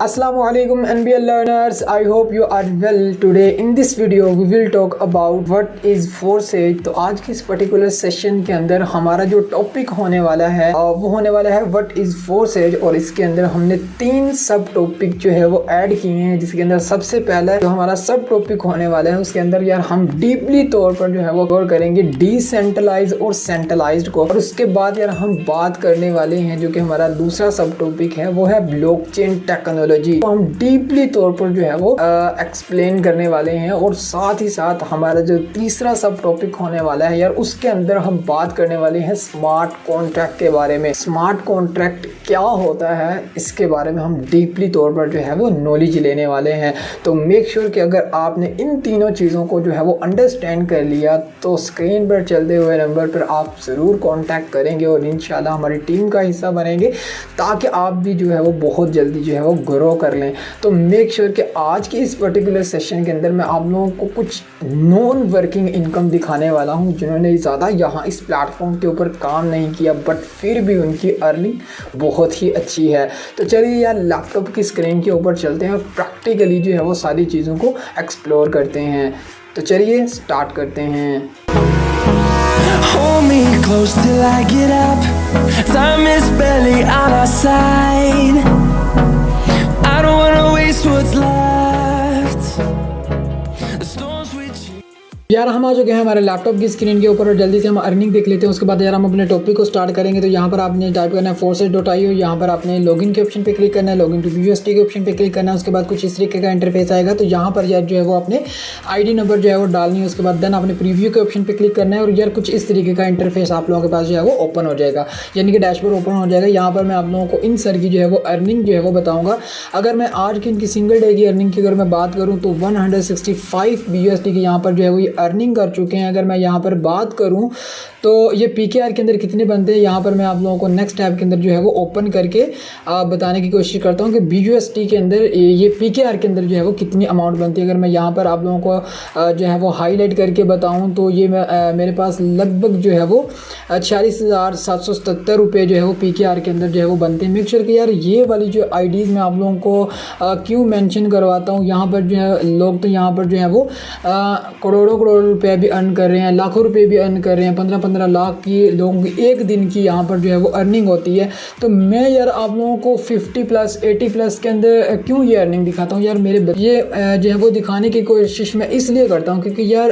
Assalamualaikum NBL learners, I hope you are well. Today in this video we will talk about what is forsage। तो आज की इस particular session के अंदर हमारा जो टॉपिक होने वाला है वो होने वाला है व्हाट इज़ forsage। और इसके अंदर हमने 3 सब टॉपिक जो है वो ऐड किए हैं, जिसके अंदर सबसे पहला जो हमारा सब टॉपिक होने वाला है उसके अंदर यार हम डीपली तौर पर जो है वो कवर करेंगे डिसेंट्रलाइज और सेंट्रलाइज्ड को। और उसके बाद यार हम बात करने वाले हैं जो कि हमारा दूसरा सब टॉपिक है वो है ब्लॉकचेन टेक्नोलॉजी। तो हम डीपली तौर पर जो है वो एक्सप्लेन करने वाले हैं। और साथ ही साथ हमारा जो तीसरा सब टॉपिक होने वाला है यार उसके अंदर हम बात करने वाले हैं स्मार्ट कॉन्ट्रैक्ट के बारे में। स्मार्ट कॉन्ट्रैक्ट क्या होता है इसके बारे में हम डीपली तौर पर जो है वो नॉलेज लेने वाले हैं। तो मेक श्योर कि अगर आपने इन तीनों चीज़ों को जो है वो अंडरस्टैंड कर लिया तो स्क्रीन पर चलते हुए नंबर पर आप ज़रूर कॉन्टैक्ट करेंगे और इंशाल्लाह हमारी टीम का हिस्सा बनेंगे, ताकि आप भी जो है वो बहुत जल्दी जो है वो ग्रो कर लें। तो मेक श्योर कि आज के इस पर्टिकुलर सेशन के अंदर मैं आप लोगों को कुछ नॉन वर्किंग इनकम दिखाने वाला हूं, जिन्होंने ज़्यादा यहाँ इस प्लेटफॉर्म के ऊपर काम नहीं किया बट फिर भी उनकी अर्निंग बहुत ही अच्छी है। तो चलिए यार लैपटॉप की स्क्रीन के ऊपर चलते हैं और प्रैक्टिकली जो है वो सारी चीज़ों को एक्सप्लोर करते हैं। तो चलिए स्टार्ट करते हैं। Hold me close till I get up. Time is barely on our side. I don't wanna waste what's left. The storms we chase. यार हम आ चुके हैं हमारे लैपटॉप की स्क्रीन के ऊपर और जल्दी से हम अर्निंग देख लेते हैं। उसके बाद यार हम अपने टॉपिक को स्टार्ट करेंगे। तो यहाँ पर आपने टाइप करना है forsage.io। यहाँ पर आपने लॉगिन के ऑप्शन पे क्लिक करना है, लॉगिन टू BUSD के ऑप्शन पे क्लिक करना है। उसके बाद कुछ इस तरीके का इंटरफेस आएगा। तो यहाँ पर यार जो है वो अपने ID नंबर जो है वो डालनी है। उसके बाद देन आपने प्रीव्यू के ऑप्शन पे क्लिक करना है और यार कुछ इस तरीके का इंटरफेस आप लोगों के पास जो है वो ओपन हो जाएगा, यानी कि डैशबोर्ड ओपन हो जाएगा। यहाँ पर मैं आप लोगों को इन सर की जो है वो अर्निंग जो है वो बताऊँगा। अगर मैं आज की इनकी सिंगल डे की अर्निंग की अगर मैं बात करूँ तो 165 BUSD की यहाँ पर जो है वो ये अर्निंग कर चुके हैं। अगर मैं यहाँ पर बात करूं तो ये PKR के अंदर कितने बनते हैं, यहाँ पर मैं आप लोगों को नेक्स्ट टैब के अंदर जो है वो ओपन करके बताने की कोशिश करता हूँ कि BUSD के अंदर ये PKR के अंदर जो है वो कितनी अमाउंट बनती है। अगर मैं यहाँ पर आप लोगों को जो है वो हाईलाइट करके बताऊँ तो ये मेरे पास लगभग जो है वो 46,777 रुपये जो है वो PKR के अंदर जो है वो बनते हैं। मेक श्योर कि यार ये वाली जो IDs मैं आप लोगों को क्यों मेंशन करवाता हूँ, यहाँ पर जो है लोग तो यहाँ पर जो है वो करोड़ों रुपये भी अर्न कर रहे हैं, लाखों रुपए भी अर्न कर रहे हैं, 15-15 लाख की लोगों की एक दिन की यहाँ पर जो है वो अर्निंग होती है। तो मैं यार आप लोगों को 50+ 80+ के अंदर क्यों ये अर्निंग दिखाता हूँ यार, मेरे ये जो है वो दिखाने की कोशिश मैं इसलिए करता हूँ क्योंकि यार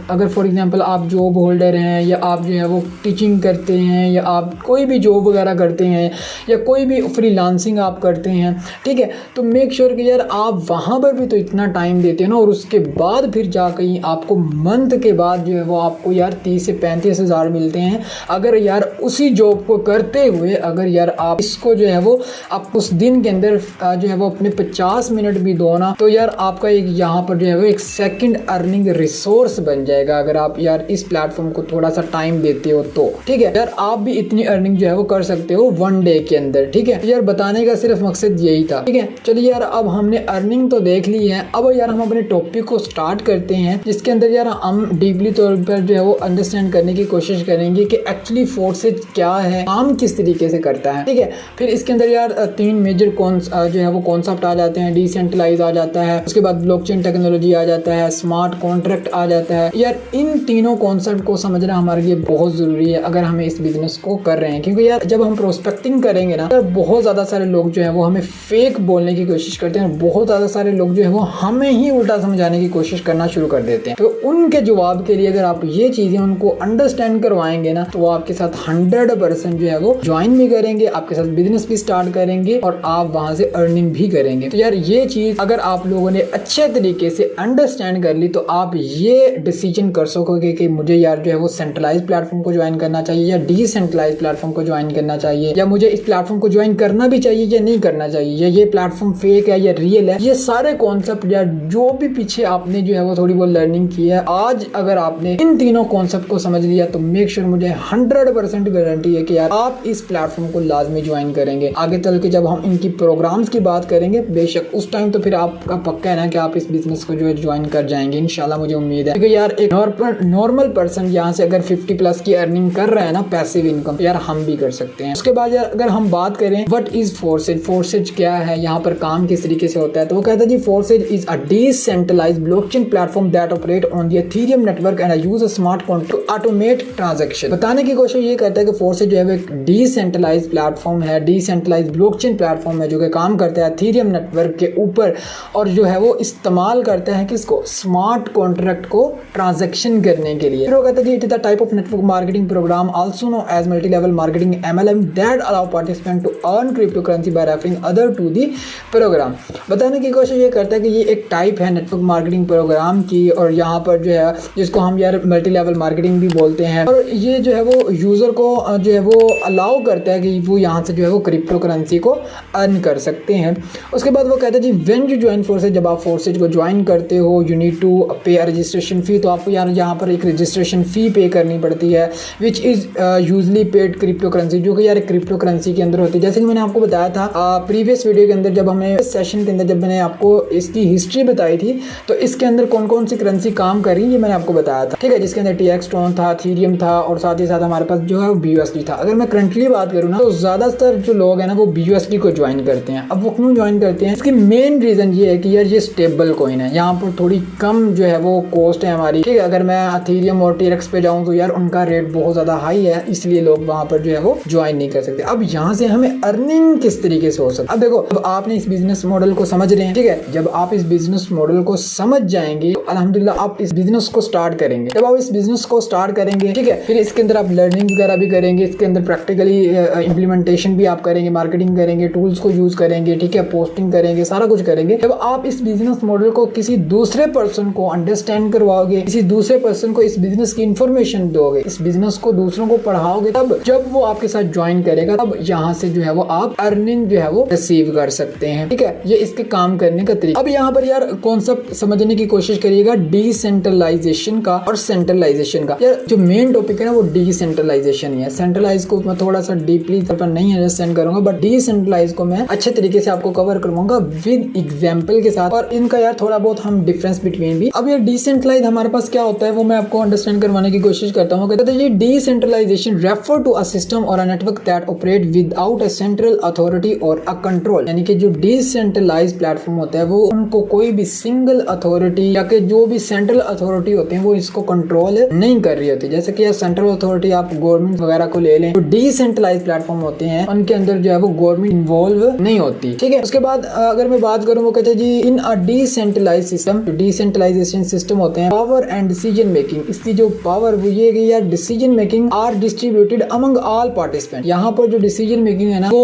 अगर फॉर एग्जांपल आप जॉब होल्डर हैं या आप जो है वो टीचिंग करते हैं या आप कोई भी जॉब वगैरह करते हैं या कोई भी फ्रीलांसिंग आप करते हैं, ठीक है, तो मेक श्योर कि यार आप वहाँ पर भी तो इतना टाइम देते हैं ना, और उसके बाद फिर जाकर आपको मंथ के बाद जो है वो आपको यार 30 से 35 हज़ार मिलते हैं। अगर यार उसी जॉब को करते हुए अगर यार आप इसको जो है वो आप उस दिन के अंदर जो है वो अपने 50 मिनट भी दो ना, तो यार आपका एक यहाँ पर जो है वो एक सेकंड अर्निंग रिसोर्स बन जाएगा। अगर आप यार इस प्लेटफॉर्म को थोड़ा सा टाइम देते हो तो ठीक है यार, आप भी इतनी अर्निंग जो है वो कर सकते हो 1 डे के अंदर, ठीक है। यार बताने का सिर्फ मकसद यही था, ठीक है। चलिए यार अब हमने अर्निंग तो देख ली है, अब यार हम अपने टॉपिक को स्टार्ट करते हैं, जिसके अंदर यार हम डीपली तौर पर जो है वो अंडरस्टैंड करने की कोशिश करेंगे कि एक्चुअली forsage क्या है, काम किस तरीके से करता है, ठीक है। फिर इसके अंदर यार 3 मेजर जो है वो कॉन्सेप्ट आ जाते हैं। डिसेंट्रलाइज आ जाता है, उसके बाद ब्लॉकचेन टेक्नोलॉजी आ जाता है, स्मार्ट कॉन्ट्रैक्ट आ जाता है। यार इन तीनों कॉन्सेप्ट को समझना हमारे लिए बहुत ज़रूरी है अगर हमें इस बिजनेस को कर रहे हैं, क्योंकि यार जब हम प्रोस्पेक्टिंग करेंगे ना, बहुत ज़्यादा सारे लोग जो है वो हमें फेक बोलने की कोशिश करते हैं, बहुत ज़्यादा सारे लोग जो है वो हमें ही उल्टा समझाने की कोशिश करना शुरू कर देते हैं। तो उनके जवाब के लिए अगर आप ये चीज़ें उनको अंडरस्टैंड करवाएंगे ना, तो वो आपके साथ 100% जो है वो ज्वाइन भी करेंगे, आपके साथ बिजनेस भी स्टार्ट करेंगे और आप वहां से अर्निंग भी करेंगे। तो यार ये चीज़ अगर आप लोगों ने अच्छे तरीके से अंडरस्टैंड कर ली तो आप ये डिसीजन कर सकोगे कि मुझे यार जो है वो सेंट्रलाइज प्लेटफॉर्म को ज्वाइन करना चाहिए या डिसेंट्रलाइज प्लेटफॉर्म को ज्वाइन करना चाहिए, या मुझे इस प्लेटफॉर्म को ज्वाइन करना भी चाहिए या नहीं करना चाहिए, या ये प्लेटफॉर्म फेक है या रियल है। ये सारे कॉन्सेप्ट यार जो भी पीछे आपने जो है वो थोड़ी बहुत लर्निंग की है, आज अगर आपने इन तीनों कॉन्सेप्ट को समझ लिया तो मेक श्योर मुझे 100% गारंटी है कि यार आप इस प्लेटफॉर्म को लाजमी ज्वाइन करेंगे। आगे चल के जब हम इनकी प्रोग्राम्स की बात करेंगे बेशक उस टाइम तो फिर आपका पक्का है ना कि आप इस बिजनेस को जो है ज्वाइन कर जाएंगे इंशाल्लाह, मुझे उम्मीद है। क्योंकि यार एक नॉर्मल पर्सन यहाँ से अगर 50+ की अर्निंग कर रहा है ना पैसिव इनकम, यार हम भी कर सकते हैं। उसके बाद यार अगर हम बात करें व्हाट इज फोर्सेज, फोर्सेज क्या है, यहाँ पर काम किस तरीके से होता है, तो वो कहता है जी forces is a decentralised blockchain platform that operate on the Ethereum network and use a smart contract to automate transaction. बताने की कोशिश ये करता है कि फोर्सेज जो है वो एक डिसेंट्रलाइज्ड प्लेटफॉर्म है, डिसेंट्रलाइज्ड ब्लॉकचेन प्लेटफॉर्म है जो कि काम करता है इथेरियम नेटवर्क के ऊपर और जो है वो इस्तेमाल करता है किसको, स्मार्ट कॉन्ट्रैक्ट को ट्रांजैक्शन करने के लिए। फिर वो कहता है कि it is the type of network marketing programme also know as multi level marketing MLM that allow participant to earn crypto currency by referring other to the programme. बताने की कोशिश ये करता है कि ये एक टाइप है नेटवर्क मार्केटिंग प्रोग्राम की और यहाँ पर जो है जिसको हम यार मल्टी लेवल मार्केटिंग भी बोलते हैं और ये जो है वो यूजर को जो है वो अलाउ करता है कि वो यहाँ से जो है वो क्रिप्टो करेंसी को अर्न कर सकते हैं। उसके बाद वो कहता है जी व्हेन यू ज्वाइन फोर्सेज, जब आप फोर्सेज को ज्वाइन करते हो यू नीड टू पे अ रजिस्ट्रेशन फी, तो आपको यार यहाँ पर एक रजिस्ट्रेशन फी पे करनी पड़ती है which is usually paid crypto currency, जो कि यार क्रिप्टो करेंसी के अंदर होती है। जैसे कि मैंने आपको बताया था प्रीवियस वीडियो के अंदर जब हमें सेशन के अंदर जब मैंने आपको इसकी हिस्ट्री बताई थी तो इसके अंदर कौन कौन सी करेंसी काम कर रही है ये मैंने आपको बताया था, ठीक है, जिसके अंदर TX Tron था, इथेरियम था और साथ ही साथ हमारे पास जो है BUSD था। अगर मैं करंटली बात करूँ ना तो ज्यादातर जो लोग हैं ना वो BUSD को ज्वाइन करते हैं। अब वो क्यों ज्वाइन करते हैं, इसकी मेन रीजन ये है कि यार ये स्टेबल कॉइन है, यहाँ पर थोड़ी कम जो है वो कॉस्ट है हमारी, ठीक है। अगर मैं इथेरियम और TRX पे जाऊँ तो यार उनका रेट बहुत ज्यादा हाई है, इसलिए लोग वहाँ पर जो है वो ज्वाइन नहीं कर सकते। अब यहाँ से हमें अर्निंग किस तरीके से हो सकती है, अब देखो अब आपने इस बिजनेस मॉडल को समझ रहे हैं, ठीक है। जब आप इस बिजनेस मॉडल को समझ जाएंगे तो अल्हम्दुलिल्लाह आप इस बिजनेस को स्टार्ट करेंगे। जब आप इस बिजनेस को स्टार्ट करेंगे, ठीक है, फिर इसके अंदर आप लर्निंग वगैरह भी करेंगे, इसके अंदर प्रैक्टिकली इंप्लीमेंटेशन भी आप करेंगे, मार्केटिंग करेंगे, टूल्स को यूज करेंगे, ठीक है, पोस्टिंग करेंगे, सारा कुछ करेंगे। जब आप इस बिजनेस मॉडल को किसी दूसरे पर्सन को अंडरस्टैंड करवाओगे, किसी दूसरे पर्सन को इस बिजनेस की इंफॉर्मेशन दोगे, इस बिजनेस को दूसरों को पढ़ाओगे, तब जब वो आपके साथ ज्वाइन करेगा तब यहाँ से जो है वो आप अर्निंग जो है वो रिसीव कर सकते हैं, ठीक है। ये इसके काम करने का तरीका। अब यहाँ पर यार कॉन्सेप्ट समझने की कोशिश करिएगा डिसेंट्रलाइजेशन का और सेंट्रलाइजेशन का। यार जो मेन टॉपिक है ना वो डिसेंट्रलाइजेशन ही है। सेंट्रलाइज को मैं थोड़ा सा डीपली नहीं अंडरस्टैंड करूंगा बट डिसेंट्रलाइज को मैं अच्छे तरीके से आपको कवर करवाऊंगा विद एग्जांपल के साथ और इनका यार थोड़ा बहुत हम डिफरेंस बिटवीन भी। अब ये डिसेंट्रलाइज हमारे पास क्या होता है वो मैं आपको अंडरस्टैंड करवाने की कोशिश करता हूँ। कहते हैं ये decentralisation refer to a system or a network that operate without a central authority or a control. यानी कि जो डिसेंट्रलाइज प्लेटफॉर्म होता है वो उनको कोई भी सिंगल अथॉरिटी या कि जो भी सेंट्रल अथॉरिटी होते हैं वो इसको कंट्रोल नहीं कर रही होती। जैसे कि सेंट्रल अथॉरिटी आप गवर्नमेंट वगैरह को ले लें, तो डिसेंट्रलाइज प्लेटफॉर्म होते हैं उनके अंदर जो है वो गवर्नमेंट इन्वॉल्व नहीं होती, ठीक है। उसके बाद अगर मैं बात करूं वो कहते हैं जी इन अ डिसेंट्रलाइज सिस्टम, डिसेंट्रलाइजेशन सिस्टम होते हैं पावर एंड डिसीजन मेकिंग। इसकी जो पावर वो ये कि यार decision making are distributed among all participant. यहाँ पर जो डिसीजन मेकिंग है ना वो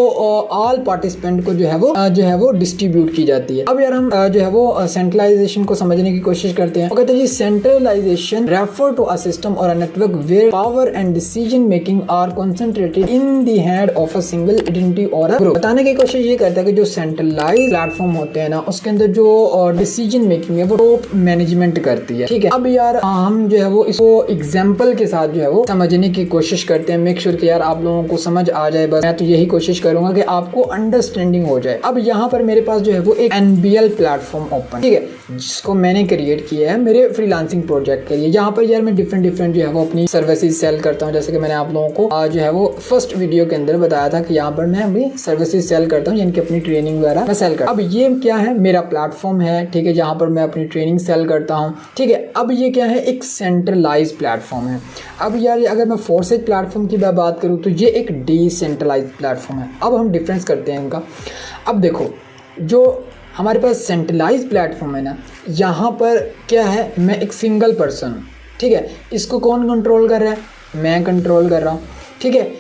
ऑल पार्टिसिपेंट को जो है वो डिस्ट्रीब्यूट की जाती है। अब यार हम जो है वो सेंट्रलाइजेशन को समझने की कोशिश करते हैं। वो कहते हैं जी centralisation refer to a system or a network where power and decision making are concentrated in the hand of a single entity or a group. बताने की कोशिश ये करता है कि जो सेंट्रलाइज प्लेटफॉर्म होते हैं ना उसके अंदर जो डिसीजन मेकिंग है वो टॉप मैनेजमेंट करती है, ठीक है। अब यार हम जो है वो इसको एग्जांपल के साथ जो है वो समझने की कोशिश करते हैं। मेक श्योर कि यार आप लोगों को समझ आ जाए, बस मैं तो यही कोशिश करूंगा कि आपको अंडरस्टैंडिंग हो जाए। अब यहाँ पर मेरे पास जो है वो एक NBL प्लेटफॉर्म ओपन, ठीक है, जिसको मैंने क्रिएट किया है मेरे फ्रीलांसिंग प्रोजेक्ट के लिए। यहाँ पर यार मैं डिफरेंट जो है वो अपनी सर्विसेज सेल करता हूँ। जैसे कि मैंने आप लोगों को जो है वो फर्स्ट वीडियो के अंदर बताया था कि यहाँ पर मैं अपनी सर्विसेज सेल करता हूँ, यानी कि अपनी ट्रेनिंग वगैरह मैं सेल करता हूँ। अब ये क्या है, मेरा प्लेटफॉर्म है, ठीक है, जहाँ पर मैं अपनी ट्रेनिंग सेल करता हूँ, ठीक है। अब ये क्या है, एक सेंट्रलाइज प्लेटफॉर्म है। अब यार अगर मैं फोर्सेज प्लेटफॉर्म की बात करूँ तो ये एक डिसेंट्रलाइज प्लेटफॉर्म है। अब हम डिफरेंस करते हैं इनका। अब देखो जो हमारे पास सेंट्रलाइज प्लेटफॉर्म है ना, यहाँ पर क्या है, मैं एक सिंगल पर्सन हूँ, ठीक है। इसको कौन कंट्रोल कर रहा है, मैं कंट्रोल कर रहा हूँ, ठीक है।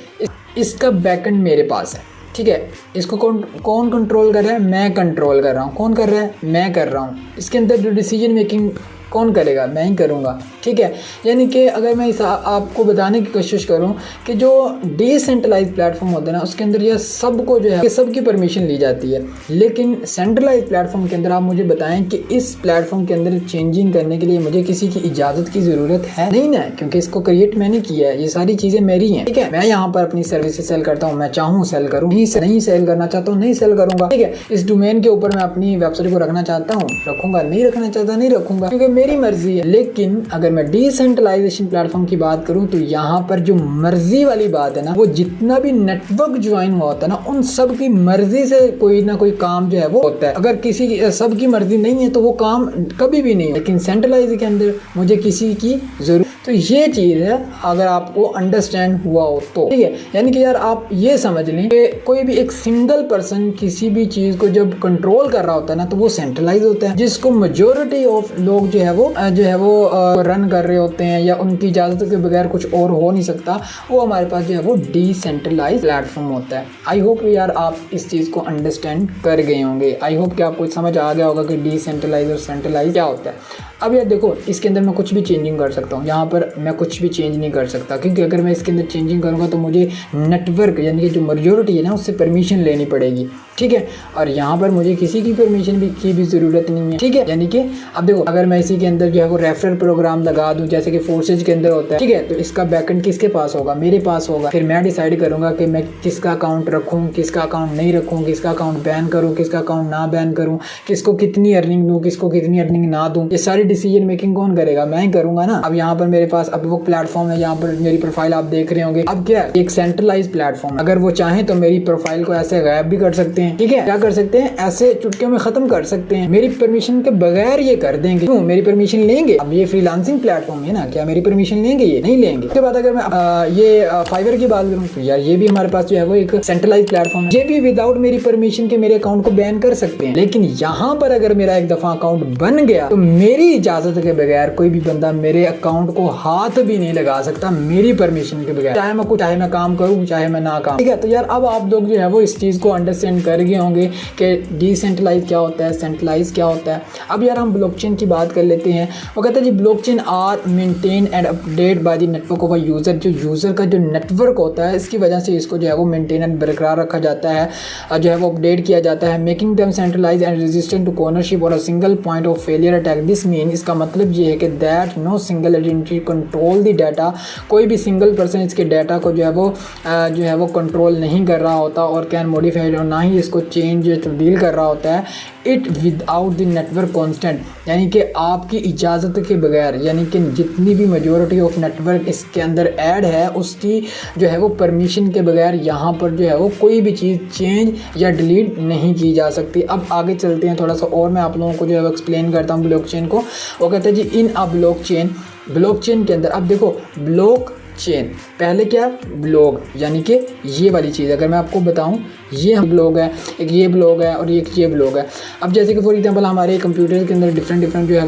इसका बैकएंड मेरे पास है, ठीक है। इसको कौन कंट्रोल कर रहा है, मैं कंट्रोल कर रहा हूँ। कौन कर रहा है, मैं कर रहा हूँ। इसके अंदर जो डिसीजन मेकिंग कौन करेगा, मैं ही करूँगा, ठीक है। यानी कि अगर मैं इस आपको बताने की कोशिश करूं कि जो डिसेंट्रलाइज प्लेटफॉर्म होते हैं ना, उसके अंदर यह सबको जो है सबकी परमिशन ली जाती है, लेकिन सेंट्रलाइज प्लेटफॉर्म के अंदर आप मुझे बताएं कि इस प्लेटफॉर्म के अंदर चेंजिंग करने के लिए मुझे किसी की इजाज़त की ज़रूरत है नहीं ना, क्योंकि इसको क्रिएट मैंने किया है, ये सारी चीज़ें मेरी हैं, ठीक है। मैं यहाँ पर अपनी सर्विसेज सेल करता हूँ, मैं चाहूँ सेल करूँ, नहीं सेल करना चाहता हूँ नहीं सेल करूँगा, ठीक है। इस डोमेन के ऊपर मैं अपनी वेबसाइट को रखना चाहता हूँ रखूँगा, नहीं रखना चाहता नहीं रखूँगा, क्योंकि मेरी मर्जी है। लेकिन अगर मैं डिसेंट्रलाइजेशन प्लेटफॉर्म की बात करूँ तो यहाँ पर जो मर्जी वाली बात है ना, वो जितना भी नेटवर्क ज्वाइन हुआ होता है ना, उन सब की मर्जी से कोई ना कोई काम जो है वो होता है। अगर किसी सब की मर्जी नहीं है तो वो काम कभी भी नहीं है, लेकिन सेंट्रलाइज के अंदर मुझे किसी की जरूरत, तो ये चीज़ है अगर आपको अंडरस्टैंड हुआ हो तो, ठीक है। यानी कि यार आप ये समझ लें कि कोई भी एक सिंगल पर्सन किसी भी चीज़ को जब कंट्रोल कर रहा होता है ना, तो वो सेंट्रलाइज होता है। जिसको मेजॉरिटी ऑफ लोग जो है वो रन कर रहे होते हैं या उनकी इजाज़त के बगैर कुछ और हो नहीं सकता, वो हमारे पास जो है वो डिसेंट्रलाइज प्लेटफॉर्म होता है। आई होप यार आप इस चीज़ को अंडरस्टैंड कर गए होंगे, आई होप कि आपको समझ आ गया होगा कि डिसेंट्रलाइज और सेंट्रलाइज क्या होता है। अब यार देखो, इसके अंदर मैं कुछ भी चेंजिंग कर सकता हूँ, यहाँ पर मैं कुछ भी चेंज नहीं कर सकता, क्योंकि अगर मैं इसके अंदर चेंजिंग करूँगा तो मुझे नेटवर्क यानी कि जो मेजॉरिटी है ना उससे परमिशन लेनी पड़ेगी, ठीक है। और यहाँ पर मुझे किसी की परमिशन की भी ज़रूरत नहीं है, ठीक है। यानी कि अब देखो, अगर मैं इसी के अंदर जो है वो रेफरल प्रोग्राम लगा दूँ जैसे कि फोर्सेज के अंदर होता है, ठीक है, तो इसका बैकएंड किसके पास होगा? मेरे पास होगा। फिर मैं डिसाइड करूँगा कि मैं किसका अकाउंट रखूँ, किसका अकाउंट नहीं रखूँ, किसका अकाउंट बैन करूँ, किसका अकाउंट ना बैन करूँ, किसको कितनी अर्निंग दूँ, किसको कितनी अर्निंग ना दूँ। ये सारी डिसीजन मेकिंग कौन करेगा? मैं ही करूँगा ना। अब यहाँ पर मेरे पास अब वो प्लेटफॉर्म है, यहाँ पर मेरी प्रोफाइल आप देख रहे होंगे। अब क्या एक सेंट्रलाइज प्लेटफॉर्म, अगर वो चाहें तो मेरी प्रोफाइल को ऐसे गायब भी कर सकते हैं, ठीक है। क्या कर सकते हैं? ऐसे चुटकियों में खत्म कर सकते हैं, मेरी परमिशन के बगैर ये कर देंगे। क्यों? मेरी परमिशन लेंगे। अब ये फ्रीलांसिंग प्लेटफॉर्म है ना, क्या मेरी परमिशन लेंगे? ये नहीं लेंगे। उसके बाद अगर मैं ये फाइवर की बात करूँ तो यार ये भी हमारे पास जो है वो एक सेंट्रलाइज प्लेटफॉर्म है, ये भी विदाउट मेरी परमिशन के मेरे अकाउंट को बैन कर सकते हैं। लेकिन यहाँ पर अगर मेरा एक दफा अकाउंट बन गया तो मेरी इजाजत के बगैर कोई भी बंदा मेरे अकाउंट को हाथ भी नहीं लगा सकता, मेरी परमिशन के बगैर, चाहे मैं काम करूँ चाहे मैं ना काम, ठीक है। तो यार अब आप लोग जो है वो इस चीज़ को अंडरस्टैंड कर गए होंगे कि डिसेंट्रलाइज क्या होता है, सेंट्रलाइज क्या होता है। अब यार हम ब्लॉकचेन की बात कर लेते हैं। वो कहते हैं जी blockchain are maintain and update by the network of a user. जो यूज़र का जो नेटवर्क होता है इसकी वजह से इसको जो है वो मेंटेन एंड बरकरार रखा जाता है, जो है वो अपडेट किया जाता है, making them centralise and resistant to ownership or a single point of failure attack. This mean, इसका मतलब ये है कि that no single identity control the data. कोई भी सिंगल पर्सन इसके डाटा को जो है वो कंट्रोल नहीं कर रहा होता और कैन मॉडिफाइड, और ना ही इसको चेंज तब्दील कर रहा होता है। It without the network constant, यानी कि आपकी इजाज़त के बगैर, यानी कि जितनी भी मेजॉरिटी ऑफ नेटवर्क इसके अंदर ऐड है उसकी जो है वो परमिशन के बगैर यहाँ पर जो है वो कोई भी चीज़ चेंज या डिलीट नहीं की जा सकती। अब आगे चलते हैं थोड़ा सा और मैं आप लोगों को जो है वो एक्सप्लेन करता हूँ ब्लॉकचेन को। वो कहते हैं जी इन अ ब्लॉकचेन के अंदर, अब देखो ब्लॉक चेन पहले क्या, ब्लॉक यानी कि ये वाली चीज़, अगर मैं आपको बताऊं ये हम ब्लॉक है, एक ये ब्लॉक है और एक ये ब्लॉक है। अब जैसे कि फॉर एग्जांपल हमारे कंप्यूटर के अंदर डिफरेंट जो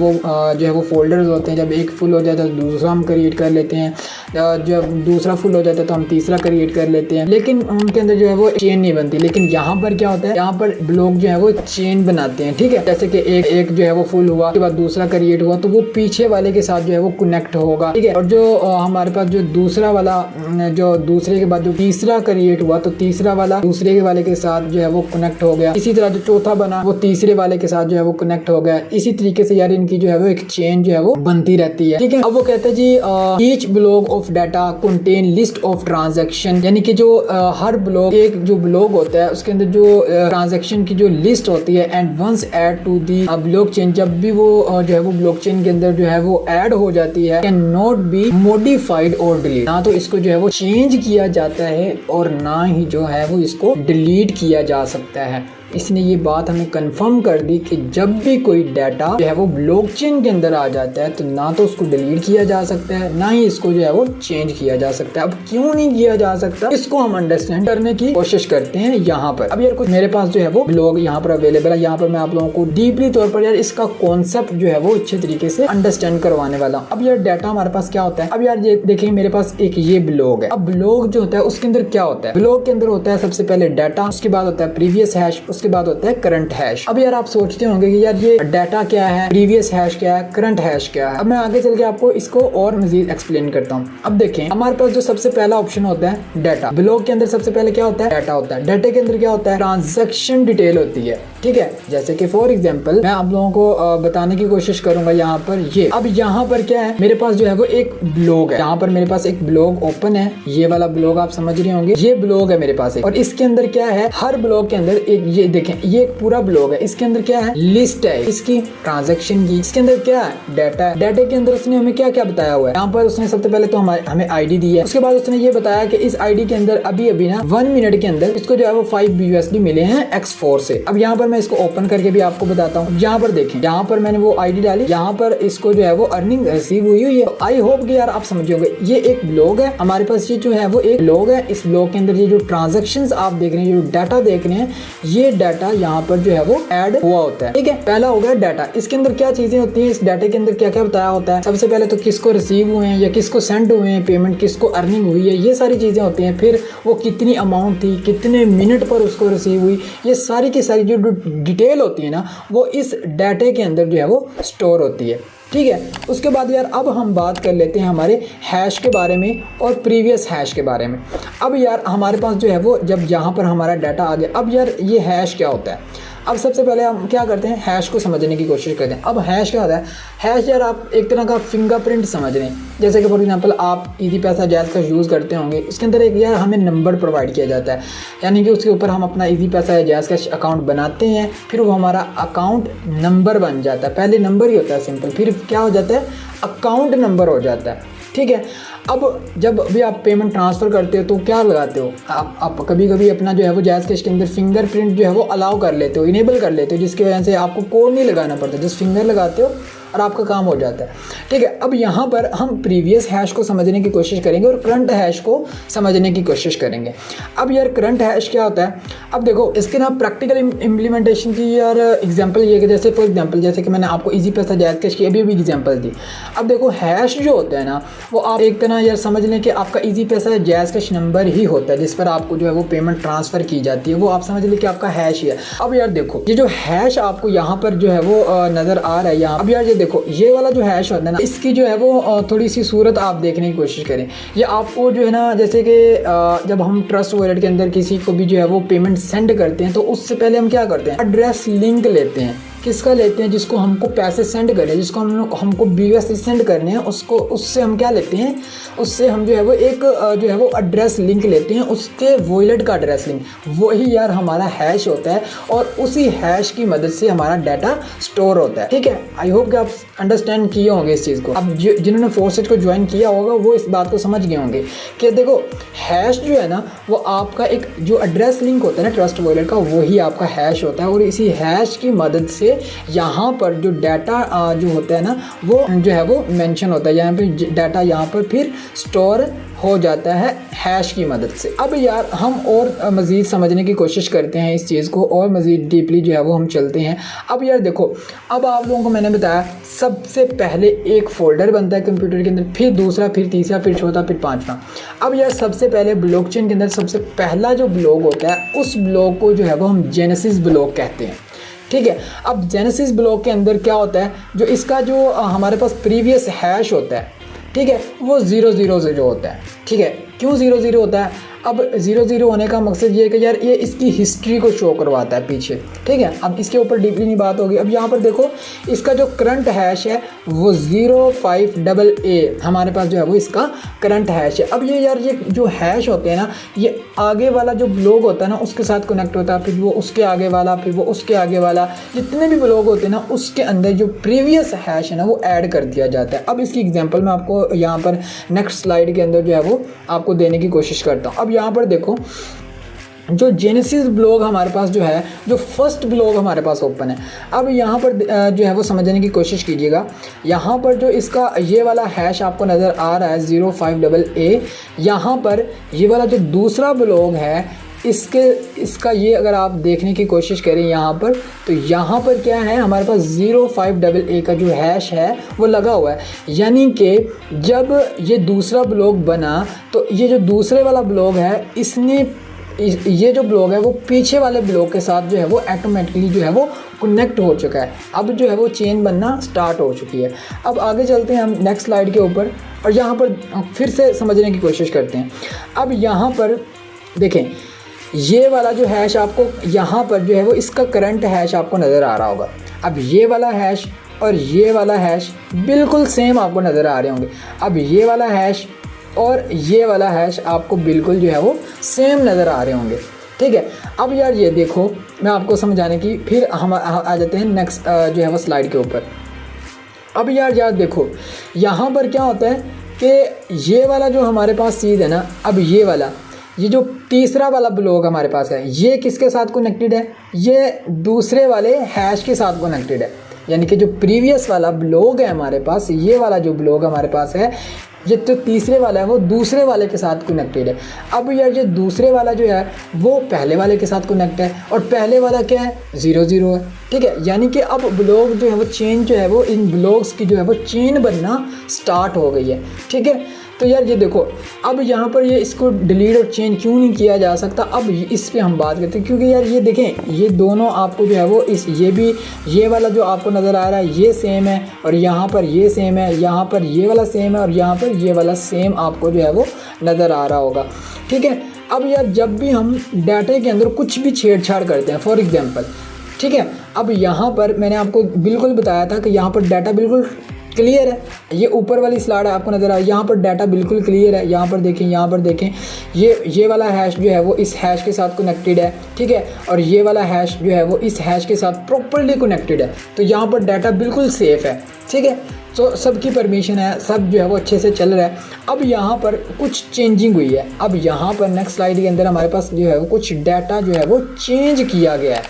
है वो फोल्डर्स होते हैं। जब एक फुल हो जाता है तो दूसरा हम क्रिएट कर लेते हैं, जब दूसरा फुल हो जाता है तो हम तीसरा क्रिएट कर लेते हैं, लेकिन उनके अंदर जो है वो चेन नहीं बनती। लेकिन यहाँ पर क्या होता है, यहाँ पर ब्लॉक जो है वो एक चेन बनाते हैं, ठीक है। जैसे कि एक जो है वो फुल हुआ, उसके बाद दूसरा क्रिएट हुआ तो वो पीछे वाले के साथ जो है वो कनेक्ट होगा, ठीक है। और जो हमारे पास जो दूसरा वाला, जो दूसरे के बाद जो तीसरा क्रिएट हुआ तो तीसरा वाला दूसरे के वाले के साथ जो है वो कनेक्ट हो गया। इसी तरह जो चौथा बना वो तीसरे वाले के साथ जो है वो कनेक्ट हो गया। इसी तरीके से यार इनकी जो है वो एक चेन जो है वो बनती रहती है, ठीक है। अब वो कहते हैं जी each block of data contain list of transaction, यानी कि जो हर ब्लॉक, एक जो ब्लॉक होता है उसके अंदर जो ट्रांजैक्शन की जो लिस्ट होती है, and once add to the blockchain, जब भी वो जो है वो ब्लॉकचेन के अंदर जो है वो ऐड हो जाती है, can not be modified or delete. ना तो इसको जो है वो चेंज किया जाता है और ना ही जो है वो इसको डिलीट किया जा सकता है। इसने ये बात हमें कंफर्म कर दी कि जब भी कोई डाटा जो है वो ब्लॉकचेन के अंदर आ जाता है तो ना तो उसको डिलीट किया जा सकता है, ना ही इसको जो है वो चेंज किया जा सकता है। अब क्यों नहीं किया जा सकता, इसको हम अंडरस्टैंड करने की कोशिश करते हैं यहाँ पर। अब यार कुछ मेरे पास जो है वो ब्लॉग यहाँ पर अवेलेबल है, यहाँ पर मैं आप लोगों को डीपली तौर पर यार इसका कॉन्सेप्ट जो है वो अच्छे तरीके से अंडरस्टैंड करवाने वाला हूँ। अब यार डाटा हमारे पास क्या होता है, अब यार देखिए मेरे पास पास एक ये ब्लॉग है। अब ब्लॉग जो होता है उसके अंदर क्या होता है, ब्लॉग के अंदर होता है सबसे पहले डाटा, उसके बाद होता है प्रीवियस हैश, उसके बाद होता है करंट हैश। अब यार आप सोचते होंगे कि यार ये डाटा क्या है, प्रीवियस हैश क्या है, करंट हैश क्या है। अब मैं आगे चल के आपको इसको और मजीद एक्सप्लेन करता हूँ। अब देखें हमारे पास जो सबसे पहला ऑप्शन होता है डाटा, ब्लॉग के अंदर सबसे पहले क्या होता है, डाटा होता है। डाटा के अंदर क्या होता है, ट्रांजैक्शन डिटेल होती है, ठीक है। जैसे कि फॉर एग्जांपल मैं आप लोगों को बताने की कोशिश करूंगा यहाँ पर ये। अब यहाँ पर क्या है, मेरे पास जो है वो एक ब्लॉग है, यहाँ पर मेरे पास एक ब्लॉग ओपन है, ये वाला ब्लॉग आप समझ रहे होंगे, ये ब्लॉग है मेरे पास एक। और इसके अंदर क्या है, हर ब्लॉग के अंदर एक, ये देखें ये एक पूरा ब्लॉग है, इसके अंदर क्या है, लिस्ट है इसकी ट्रांजैक्शन की। इसके अंदर क्या है, डाटा है। डाटा के अंदर उसने हमें क्या क्या बताया हुआ है, यहाँ पर उसने सबसे पहले तो हमें आईडी दी है, उसके बाद उसने ये बताया कि इस आईडी के अंदर अभी अभी ना 1 मिनट के अंदर इसको जो है वो 5 USD मिले हैं X4 से। अब यहाँ पर मैं इसको ओपन करके भी आपको बताता हूँ। यहाँ पर देखें, यहाँ पर मैंने वो आईडी डाली, यहाँ पर इसको जो है वो अर्निंग रिसीव हुई है। आई होप कि यार आप समझोगे, ये एक ब्लॉग है हमारे पास, ये जो है वो एक ब्लॉग है। इस ब्लॉग के अंदर ये जो ट्रांजेक्शंस आप देख रहे हैं, जो डाटा देख रहे हैं, ये डाटा यहाँ पर जो है वो ऐड हुआ होता है, ठीक है। पहला हो गया डाटा। इसके अंदर क्या चीजें होती हैं, इस डाटा के अंदर क्या क्या बताया होता है, सबसे पहले तो किसको रिसीव हुए हैं या किसको सेंड हुए हैं पेमेंट, किसको अर्निंग हुई है, ये सारी चीजें होती हैं। फिर वो कितनी अमाउंट थी, कितने मिनट पर उसको रिसीव हुई, ये सारी की सारी जो डिटेल होती है ना, वो इस डाटे के अंदर जो है वो स्टोर होती है, ठीक है। उसके बाद यार अब हम बात कर लेते हैं हमारे हैश के बारे में और प्रीवियस हैश के बारे में। अब यार हमारे पास जो है वो, जब यहाँ पर हमारा डाटा आ गया, अब यार ये हैश क्या होता है। अब सबसे पहले हम क्या करते हैं, हैश को समझने की कोशिश करते हैं। अब हैश क्या होता है, हैश यार आप एक तरह का फिंगरप्रिंट समझ रहे हैं। जैसे कि फॉर एग्जांपल आप इजी पैसा जैज़ का यूज़ करते होंगे, इसके अंदर एक यार हमें नंबर प्रोवाइड किया जाता है, यानी कि उसके ऊपर हम अपना इजी पैसा या जैज़ का अकाउंट बनाते हैं, फिर वो हमारा अकाउंट नंबर बन जाता है। पहले नंबर ही होता है सिंपल, फिर क्या हो जाता है, अकाउंट नंबर हो जाता है, ठीक है। अब जब भी आप पेमेंट ट्रांसफ़र करते हो तो क्या लगाते हो आप कभी कभी अपना जो है वो जैज़ कैश के अंदर फिंगरप्रिंट जो है वो अलाउ कर लेते हो, इनेबल कर लेते हो, जिसकी वजह से आपको कोड नहीं लगाना पड़ता, जस्ट फिंगर लगाते हो और आपका काम हो जाता है, ठीक है। अब यहाँ पर हम प्रीवियस हैश को समझने की कोशिश करेंगे और करंट हैश को समझने की कोशिश करेंगे। अब यार करंट हैश क्या होता है, अब देखो इसके ना प्रैक्टिकल इम्प्लीमेंटेशन की यार एग्जांपल ये कि जैसे फॉर एग्जांपल जैसे कि मैंने आपको इजी पैसा जैज़ कैश की अभी भी एग्जांपल दी। अब देखो हैश जो होता है ना, वो आप एक तरह यार समझ लें कि आपका इजी पैसा जैज़ कैश नंबर ही होता है, जिस पर आपको जो है वो पेमेंट ट्रांसफ़र की जाती है, वो आप समझ लें कि आपका हैश ही है। अब यार देखो ये जो हैश आपको यहाँ पर जो है वो नज़र आ रहा है यहाँ। अब यार देखो ये वाला जो हैश होता है ना, इसकी जो है वो थोड़ी सी सूरत आप देखने की कोशिश करें। ये आपको जो है ना, जैसे कि जब हम ट्रस्ट वॉलेट के अंदर किसी को भी जो है वो पेमेंट सेंड करते हैं, तो उससे पहले हम क्या करते हैं, एड्रेस लिंक लेते हैं। किसका लेते हैं, जिसको हमको पैसे सेंड करने, जिसको हमको BUSD सेंड करने हैं, उसको उससे हम क्या लेते हैं, उससे हम जो है वो एक जो है वो एड्रेस लिंक लेते हैं, उसके वॉलेट का एड्रेस लिंक, वही यार हमारा हैश होता है और उसी हैश की मदद से हमारा डाटा स्टोर होता है, ठीक है। आई होप कि आप अंडरस्टैंड किए होंगे इस चीज़ को। अब जिन्होंने फोर्सेज को ज्वाइन किया होगा वो इस बात को समझ गए होंगे कि देखो हैश जो है ना, वो आपका एक जो एड्रेस लिंक होता है ना ट्रस्ट वॉलेट का, वही आपका हैश होता है। और इसी हैश की मदद से यहाँ पर जो डाटा जो होता है ना, वो जो है वो मेंशन होता है, यहाँ पे डाटा यहाँ पर फिर स्टोर हो जाता है हैश की मदद से। अब यार हम और मज़ीद समझने की कोशिश करते हैं इस चीज़ को, और मज़ीद डीपली जो है वो हम चलते हैं। अब यार देखो, अब आप लोगों को मैंने बताया सबसे पहले एक फ़ोल्डर बनता है कंप्यूटर के अंदर, फिर दूसरा, फिर तीसरा, फिर चौथा, फिर पाँचवा। अब यार सबसे पहले ब्लॉकचेन के अंदर सबसे पहला जो ब्लॉक होता है, उस ब्लॉक को जो है वो हम जेनेसिस ब्लॉक कहते हैं, ठीक है। अब जेनेसिस ब्लॉक के अंदर क्या होता है, जो इसका जो हमारे पास प्रीवियस हैश होता है, ठीक है, वो 000 होता है, ठीक है। क्यों 000 होता है, अब 0 होने का मकसद ये है कि यार ये इसकी हिस्ट्री को शो करवाता है पीछे, ठीक है। अब इसके ऊपर डीपली नहीं बात होगी। अब यहाँ पर देखो इसका जो करंट हैश है वो 05AA हमारे पास जो है वो इसका करंट हैश है। अब ये यार ये जो हैश होते हैं ना, ये आगे वाला जो ब्लॉक होता है ना उसके साथ कनेक्ट होता है, फिर वो उसके आगे वाला, फिर वो उसके आगे वाला, जितने भी ब्लॉक होते हैं ना उसके अंदर जो प्रीवियस हैश है ना वो ऐड कर दिया जाता है। अब इसकी एग्जाम्पल मैं आपको यहाँ पर नेक्स्ट स्लाइड के अंदर जो है वो आपको देने की कोशिश करता हूँ। अब यहाँ पर देखो जो जेनेसिस ब्लॉक हमारे पास जो है, जो फर्स्ट ब्लॉक हमारे पास ओपन है। अब यहाँ पर जो है वो समझने की कोशिश कीजिएगा। यहाँ पर जो इसका ये वाला हैश आपको नज़र आ रहा है 05AA, यहाँ पर ये वाला जो दूसरा ब्लॉक है इसका ये अगर आप देखने की कोशिश करें यहाँ पर, तो यहाँ पर क्या है, हमारे पास 05AA का जो हैश है वो लगा हुआ है। यानी कि जब ये दूसरा ब्लॉक बना तो ये जो दूसरे वाला ब्लॉक है, इसने ये जो ब्लॉक है वो पीछे वाले ब्लॉक के साथ जो है वो ऑटोमेटिकली जो है वो कनेक्ट हो चुका है। अब जो है वो चेन बनना स्टार्ट हो चुकी है। अब आगे चलते हैं हम नेक्स्ट स्लाइड के ऊपर और यहाँ पर फिर से समझने की कोशिश करते हैं। अब यहाँ पर देखें, ये वाला जो हैश आपको यहाँ पर जो है वो इसका करंट हैश आपको नज़र आ रहा होगा। अब ये वाला हैश और ये वाला हैश बिल्कुल सेम आपको नज़र आ रहे होंगे। अब ये वाला हैश और ये वाला हैश आपको बिल्कुल जो है वो सेम नज़र आ रहे होंगे। ठीक है, अब यार ये देखो, मैं आपको समझाने की फिर हम आ जाते हैं नेक्स्ट जो है वो स्लाइड के ऊपर। अब यार देखो, यहाँ पर क्या होता है कि ये वाला जो हमारे पास सीध है ना, अब ये जो तीसरा वाला ब्लॉक हमारे पास है, ये किसके साथ कनेक्टेड है, ये दूसरे वाले हैश के साथ कनेक्टेड है। यानी कि जो प्रीवियस वाला ब्लॉक है हमारे पास, ये वाला जो ब्लॉक हमारे पास है, ये तो तीसरे वाला है वो दूसरे वाले के साथ कनेक्टेड है। अब यार ये दूसरे वाला जो है वो पहले वाले के साथ कनेक्ट है और पहले वाला क्या है, 00 है। ठीक है, यानी कि अब ब्लॉक जो है वो चेन जो है वो इन ब्लॉक्स की जो है वो चेन बनना स्टार्ट हो गई है। ठीक है, तो यार ये देखो, अब यहाँ पर ये इसको डिलीट और चेंज क्यों नहीं किया जा सकता, अब इस पे हम बात करते हैं। क्योंकि यार ये देखें, ये दोनों आपको जो है वो ये वाला जो आपको नज़र आ रहा है ये सेम है और यहाँ पर ये सेम है, यहाँ पर ये वाला सेम है और यहाँ पर ये वाला सेम आपको जो है वो नज़र आ रहा होगा। ठीक है, अब यार जब भी हम डाटा के अंदर कुछ भी छेड़छाड़ करते हैं, फॉर एग्जाम्पल, ठीक है, अब यहाँ पर मैंने आपको बिल्कुल बताया था कि यहाँ पर डाटा बिल्कुल क्लियर है। ये ऊपर वाली स्लाइड आपको नज़र आ रहा है, यहाँ पर डाटा बिल्कुल क्लियर है। यहाँ पर देखें ये वाला हैश जो है वो इस हैश के साथ कनेक्टेड है। ठीक है, और ये वाला हैश जो है वो इस हैश के साथ प्रॉपर्ली कनेक्टेड है। तो यहाँ पर डाटा बिल्कुल सेफ़ है। ठीक है, तो सबकी परमिशन है, सब जो है वो अच्छे से चल रहा है। अब यहाँ पर कुछ चेंजिंग हुई है। अब यहाँ पर नेक्स्ट स्लाइड के अंदर हमारे पास जो है वो कुछ डाटा जो है वो चेंज किया गया है।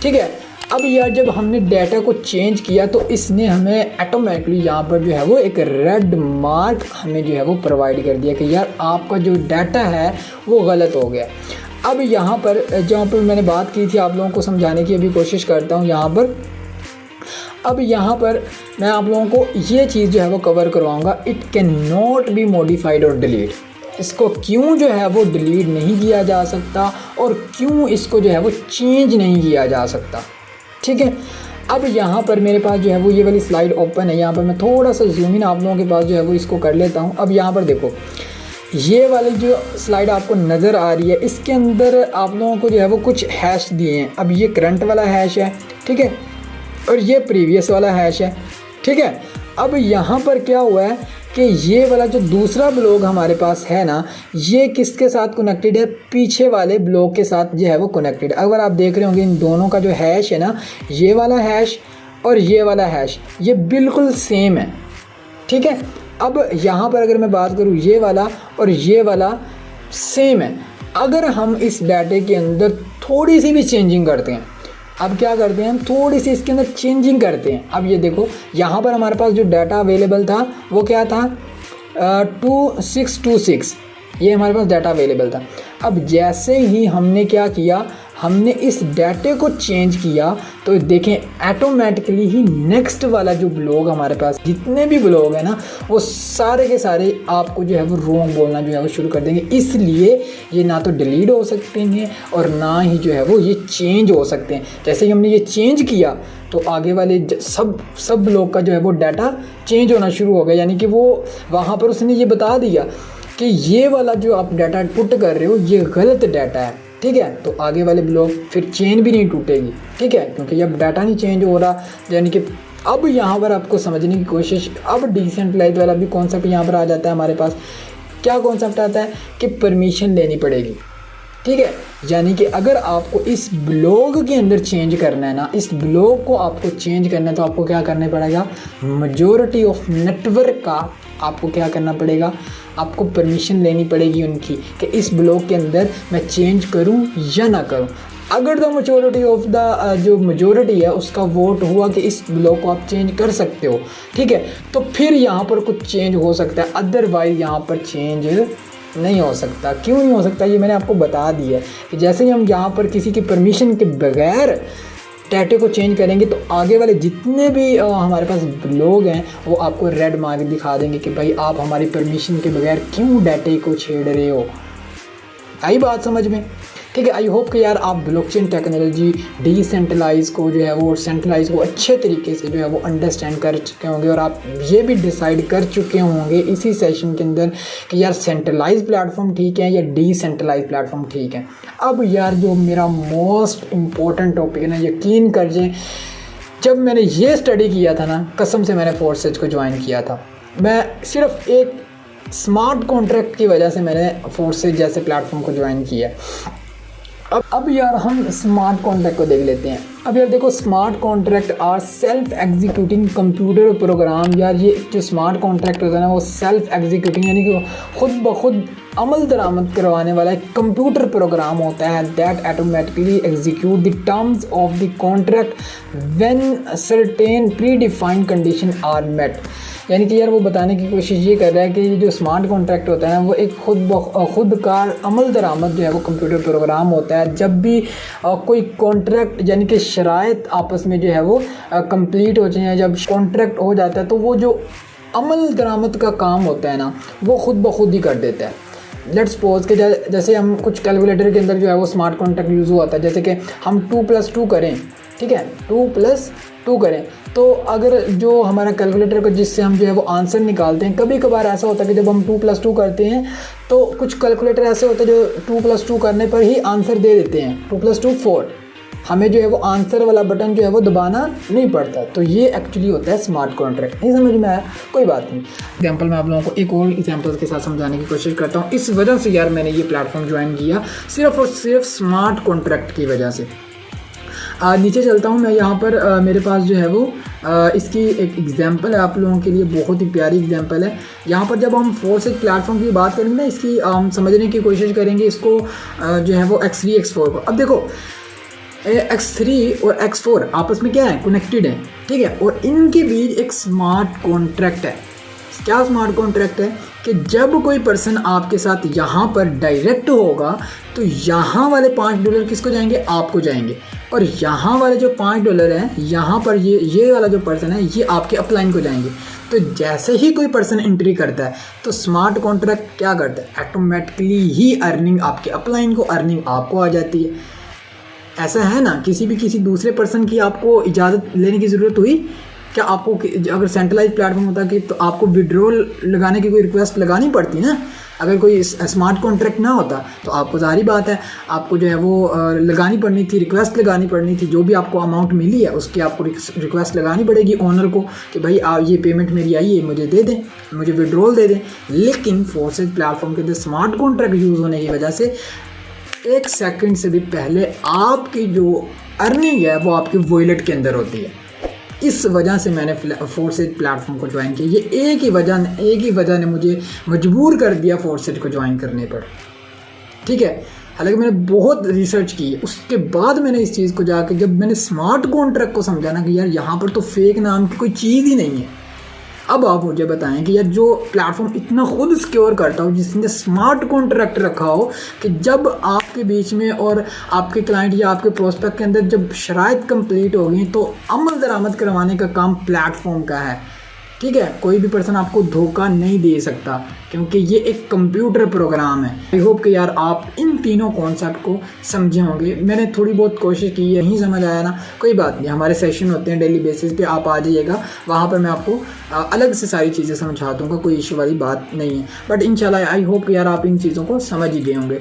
ठीक है, अब यार जब हमने डाटा को चेंज किया तो इसने हमें ऑटोमेटिकली यहाँ पर जो है वो एक रेड मार्क हमें जो है वो प्रोवाइड कर दिया कि यार आपका जो डाटा है वो गलत हो गया। अब यहाँ पर जहाँ पर मैंने बात की थी आप लोगों को समझाने की अभी कोशिश करता हूँ यहाँ पर। अब यहाँ पर मैं आप लोगों को ये चीज़ जो है वो कवर करवाऊँगा, it can not be modified or delete. इसको क्यों जो है वो डिलीट नहीं किया जा सकता और क्यों इसको जो है वो चेंज नहीं किया जा सकता। ठीक है, अब यहाँ पर मेरे पास जो है वो ये वाली स्लाइड ओपन है। यहाँ पर मैं थोड़ा सा जूम इन आप लोगों के पास जो है वो इसको कर लेता हूँ। अब यहाँ पर देखो, ये वाली जो स्लाइड आपको नज़र आ रही है इसके अंदर आप लोगों को जो है वो कुछ हैश दिए हैं। अब ये करंट वाला हैश है, ठीक है, और ये प्रीवियस वाला हैश है। ठीक है, अब यहाँ पर क्या हुआ है कि ये वाला जो दूसरा ब्लॉक हमारे पास है ना, ये किसके साथ कनेक्टेड है, पीछे वाले ब्लॉक के साथ जो है वो कनेक्टेड। अगर आप देख रहे होंगे इन दोनों का जो हैश है ना, ये वाला हैश और ये वाला हैश ये बिल्कुल सेम है। ठीक है, अब यहाँ पर अगर मैं बात करूँ, ये वाला और ये वाला सेम है। अगर हम इस डाटे के अंदर थोड़ी सी भी चेंजिंग करते हैं, अब क्या करते हैं हम, थोड़ी सी इसके अंदर चेंजिंग करते हैं। अब ये देखो, यहाँ पर हमारे पास जो डाटा अवेलेबल था वो क्या था, 2626, ये हमारे पास डाटा अवेलेबल था। अब जैसे ही हमने क्या किया, हमने इस डाटे को चेंज किया तो देखें ऑटोमेटिकली ही नेक्स्ट वाला जो ब्लॉक हमारे पास, जितने भी ब्लॉक है ना, वो सारे के सारे आपको जो है वो रॉन्ग बोलना जो है वो शुरू कर देंगे। इसलिए ये ना तो डिलीट हो सकते हैं और ना ही जो है वो ये चेंज हो सकते हैं। जैसे ही हमने ये चेंज किया तो आगे वाले सब ब्लॉक का जो है वो डाटा चेंज होना शुरू हो गया। यानी कि वो वहाँ पर उसने ये बता दिया कि ये वाला जो आप डाटा पुट कर रहे हो ये गलत डाटा है। ठीक है, तो आगे वाले ब्लॉक फिर चेन भी नहीं टूटेगी। ठीक है, क्योंकि अब डाटा नहीं चेंज हो रहा। यानी कि अब यहाँ पर आपको समझने की कोशिश, अब डिसेंट्रलाइज वाला भी कॉन्सेप्ट यहाँ पर आ जाता है हमारे पास। क्या कॉन्सेप्ट आता है कि परमिशन लेनी पड़ेगी। ठीक है, यानी कि अगर आपको इस ब्लॉक के अंदर चेंज करना है ना, इस ब्लॉक को आपको चेंज करना है तो आपको क्या करना पड़ेगा, मेजॉरिटी ऑफ नेटवर्क का आपको क्या करना पड़ेगा, आपको परमिशन लेनी पड़ेगी उनकी कि इस ब्लॉक के अंदर मैं चेंज करूं या ना करूं। अगर द मेजॉरिटी ऑफ द जो मेजॉरिटी है उसका वोट हुआ कि इस ब्लॉक को आप चेंज कर सकते हो, ठीक है, तो फिर यहाँ पर कुछ चेंज हो सकता है, अदरवाइज यहाँ पर चेंज नहीं हो सकता। क्यों नहीं हो सकता ये मैंने आपको बता दिया कि जैसे ही हम यहाँ पर किसी की परमिशन के बगैर डाटे को चेंज करेंगे तो आगे वाले जितने भी हमारे पास लोग हैं वो आपको रेड मार्क दिखा देंगे कि भाई आप हमारी परमिशन के बगैर क्यों डाटे को छेड़ रहे हो। आई बात समझ में? ठीक है, आई होप कि यार आप ब्लॉकचेन टेक्नोलॉजी डिसेंट्रलाइज को जो है वो सेंट्रलाइज को अच्छे तरीके से जो है वो अंडरस्टैंड कर चुके होंगे और आप ये भी डिसाइड कर चुके होंगे इसी सेशन के अंदर कि यार सेंट्रलाइज प्लेटफॉर्म ठीक है या डिसेंट्रलाइज प्लेटफॉर्म ठीक है। अब यार जो मेरा मोस्ट इम्पोर्टेंट टॉपिक है ना, यकीन कर जाए जब मैंने ये स्टडी किया था ना, कसम से मैंने फोर्सेज को ज्वाइन किया था। मैं सिर्फ एक स्मार्ट कॉन्ट्रैक्ट की वजह से मैंने फोर्सेज जैसे प्लेटफॉर्म को ज्वाइन किया। अब यार हम स्मार्ट कॉन्ट्रैक्ट को देख लेते हैं। अब यार देखो, smart contract are self executing computer program. यार ये जो स्मार्ट कॉन्ट्रैक्ट होता है ना वो सेल्फ एग्जीक्यूटिंग यानी कि खुद ब खुद अमल दरामद करवाने वाला एक कंप्यूटर प्रोग्राम होता है that automatically execute the terms of the contract when certain pre defined condition are met. यानी कि यार वो बताने की कोशिश ये कर रहा है कि ये जो स्मार्ट कॉन्ट्रैक्ट होता है ना वो एक खुद का अमल दरामद जो है वो कंप्यूटर प्रोग्राम होता है। जब भी कोई कॉन्ट्रैक्ट यानी कि शराइत आपस में जो है वो कंप्लीट हो जाए, जब कॉन्ट्रैक्ट हो जाता है तो वो जो अमल दरामद का काम होता है ना वो खुद ब खुद ही कर देता है। लेट्स सपोज कि जैसे हम कुछ कैलकुलेटर के अंदर जो है वो स्मार्ट कॉन्ट्रैक्ट यूज़ होता है, जैसे कि हम 2+2 करें, ठीक है, 2+2 करें तो अगर जो हमारा कैलकुलेटर को जिससे हम जो है वो आंसर निकालते हैं, कभी कभार ऐसा होता है कि जब हम 2+2 करते हैं तो कुछ कैलकुलेटर ऐसे होते हैं जो 2+2 करने पर ही आंसर दे देते हैं 2+2 4, हमें जो है वो आंसर वाला बटन जो है वो दबाना नहीं पड़ता। तो ये एक्चुअली होता है स्मार्ट कॉन्ट्रैक्ट। नहीं समझ में आया? कोई बात नहीं, एग्जांपल मैं आप लोगों को एक और एग्जांपल के साथ समझाने की कोशिश करता हूँ। इस वजह से यार मैंने ये प्लेटफॉर्म ज्वाइन किया सिर्फ और सिर्फ स्मार्ट कॉन्ट्रैक्ट की वजह से। नीचे चलता हूँ मैं, यहाँ पर मेरे पास जो है वो इसकी एक एग्जांपल है आप लोगों के लिए, बहुत ही प्यारी एग्जांपल है। यहाँ पर जब हम फोर्सेज प्लेटफॉर्म की बात करेंगे ना, इसकी समझने की कोशिश करेंगे इसको जो है वो X3 X4 को। अब देखो X3 और X4 आपस में क्या है, कनेक्टेड है, ठीक है, और इनके बीच एक स्मार्ट कॉन्ट्रैक्ट है। क्या स्मार्ट कॉन्ट्रैक्ट है कि जब कोई पर्सन आपके साथ यहाँ पर डायरेक्ट होगा तो यहाँ वाले $5 किसको जाएंगे, आपको जाएंगे, और यहाँ वाले जो $5 हैं यहाँ पर ये वाला जो पर्सन है ये आपके अपलाइन को जाएंगे। तो जैसे ही कोई पर्सन एंट्री करता है तो स्मार्ट कॉन्ट्रैक्ट क्या करता है, ऑटोमेटिकली ही अर्निंग आपके अपलाइन को, अर्निंग आपको आ जाती है। ऐसा है ना, किसी दूसरे पर्सन की आपको इजाज़त लेने की ज़रूरत हुई क्या? आपको अगर सेंट्रलाइज प्लेटफॉर्म होता कि तो आपको विड्रॉल लगाने की कोई रिक्वेस्ट लगानी पड़ती ना। अगर कोई स्मार्ट कॉन्ट्रैक्ट ना होता तो आपको जाहिर बात है आपको जो है वो लगानी पड़नी थी, रिक्वेस्ट लगानी पड़नी थी। जो भी आपको अमाउंट मिली है उसकी आपको रिक्वेस्ट लगानी पड़ेगी ओनर को कि भाई ये पेमेंट मेरी आई है, मुझे दे दें, मुझे विड्रॉल दे दें। लेकिन फोर्सेज प्लेटफॉर्म के अंदर स्मार्ट कॉन्ट्रैक्ट यूज़ होने की वजह से 1 सेकंड से भी पहले आपकी जो अर्निंग है वो आपकी वॉलेट के अंदर होती है। इस वजह से मैंने फोर्सेज प्लेटफॉर्म को ज्वाइन किया। ये एक ही वजह ने मुझे मजबूर कर दिया फोर्सेज को ज्वाइन करने पर, ठीक है। हालांकि मैंने बहुत रिसर्च की, उसके बाद मैंने इस चीज़ को जाकर जब मैंने स्मार्ट कॉन्ट्रैक्ट को समझा ना कि यार यहाँ पर तो फेक नाम की कोई चीज़ ही नहीं है। अब आप मुझे बताएं कि यार जो प्लेटफॉर्म इतना खुद सिक्योर करता हो, जिसने स्मार्ट कॉन्ट्रैक्ट रखा हो कि जब आपके बीच में और आपके क्लाइंट या आपके प्रोस्पेक्ट के अंदर जब शराइत कंप्लीट हो गई तो अमल दरामद करवाने का काम प्लेटफॉर्म का है, ठीक है। कोई भी पर्सन आपको धोखा नहीं दे सकता क्योंकि ये एक कंप्यूटर प्रोग्राम है। आई होप कि यार आप इन तीनों कॉन्सेप्ट को समझे होंगे। मैंने थोड़ी बहुत कोशिश की है, नहीं समझ आया ना, कोई बात नहीं, हमारे सेशन होते हैं डेली बेसिस पे, आप आ जाइएगा, वहाँ पर मैं आपको अलग से सारी चीज़ें समझा दूँगा, कोई इशू वाली बात नहीं है। बट इंशाल्लाह आई होप कि यार आप इन चीज़ों को समझ ही गए होंगे।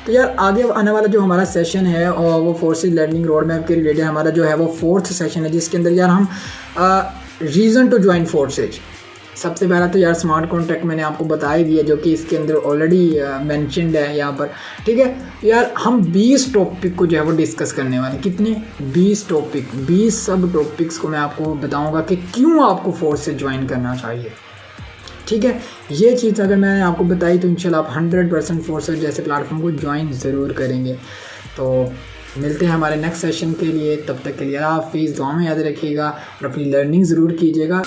तो यार आगे आने वाला जो हमारा सेशन है और वो फोर्सेज लर्निंग रोड मैप के रिलेटेड हमारा जो है वो 4th सेशन है, जिसके अंदर यार हम रीज़न टू ज्वाइन फोर्सेज। सबसे पहला तो यार स्मार्ट कॉन्ट्रैक्ट मैंने आपको बता ही दिया जो कि इसके अंदर ऑलरेडी मेंशन्ड है यहाँ पर, ठीक है। यार हम 20 टॉपिक को जो है वो डिस्कस करने वाले। कितने? 20 टॉपिक, 20 सब टॉपिक्स को मैं आपको बताऊँगा कि क्यों आपको फोर्सेज ज्वाइन करना चाहिए, ठीक है। ये चीज़ अगर मैंने आपको बताई तो इंशाल्लाह आप 100% फोर्सेज जैसे प्लेटफॉर्म को ज्वाइन ज़रूर करेंगे। तो मिलते हैं हमारे नेक्स्ट सेशन के लिए, तब तक के लिए आप हाफिज़, दुआ में याद रखिएगा और अपनी लर्निंग ज़रूर कीजिएगा।